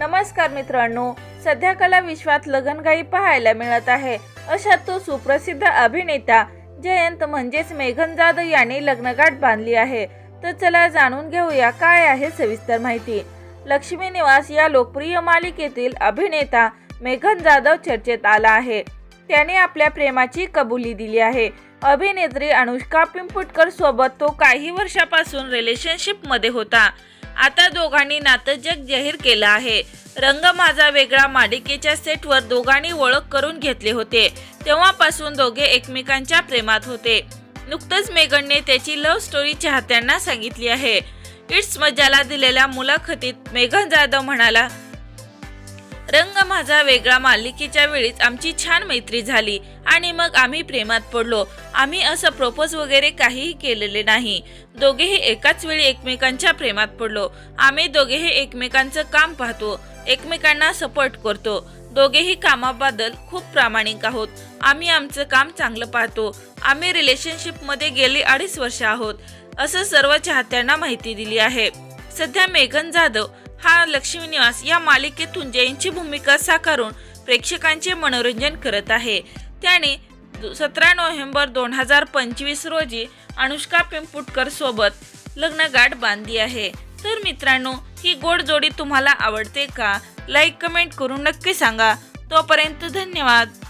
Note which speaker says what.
Speaker 1: नमस्कार मित्रांनो, सध्या कला विश्वात लगनगाई पाहायला मिळत आहे। अशात तो सुप्रसिद्ध अभिनेता जयंत म्हणजेच मेघन जाधव यांनी लग्नगाठ बांधली आहे। तर चला जाणून घेऊया काय आहे सविस्तर माहिती। लक्ष्मी निवास या लोकप्रिय मालिकेतील अभिनेता मेघन जाधव चर्चेत आला आहे। त्याने आपल्या प्रेमाची कबुली दिली आहे। अभिनेत्री अनुष्का पिंपुटकर सोबत तो काही वर्षापासून रिलेशनशिप मध्ये होता। आता दोघांनी नातं जग जाहीर केलं आहे। रंग माझा वेगळा मालिकेच्या सेटवर दोघांनी ओळख करून घेतले होते। तेव्हापासून दोघे एकमेकांच्या प्रेमात होते। नुकतंच मेघनने त्याची लव्ह स्टोरी चाहत्यांना सांगितली आहे। इट्स मजाला दिलेल्या मुलाखतीत मेघन जाधव म्हणाला, रंग माझा वेगळा मालिकेच्या वेळीच आमची छान मैत्री झाली आणि मग आम्ही प्रेमात पडलो। आम्ही असं प्रपोज वगैरे काहीही केलेले नाही। दोघेही एकाच वेळी एकमेकांच्या प्रेमात पडलो। आम्ही दोघेही एकमेकांचं काम पाहतो, एकमेकांना सपोर्ट करतो। दोघेही कामाबद्दल खूप प्रामाणिक आहोत। आम्ही आमचं काम चांगलं पाहतो। आम्ही रिलेशनशिप मध्ये गेली 2.5 वर्ष आहोत, असं सर्व चाहत्यांना माहिती दिली आहे। सध्या मेघन जाधव हा लक्ष्मी निवास या मालिकेतून जयंतची भूमिका साकारून प्रेक्षकांचे मनोरंजन करत आहे। त्याने 17 नोव्हेंबर 2025 रोजी अनुष्का पिंपुटकर सोबत लग्नगाठ बांधली आहे। तर मित्रांनो, ही गोड जोडी तुम्हाला आवडते का? लाईक कमेंट करून नक्की सांगा। तोपर्यंत धन्यवाद।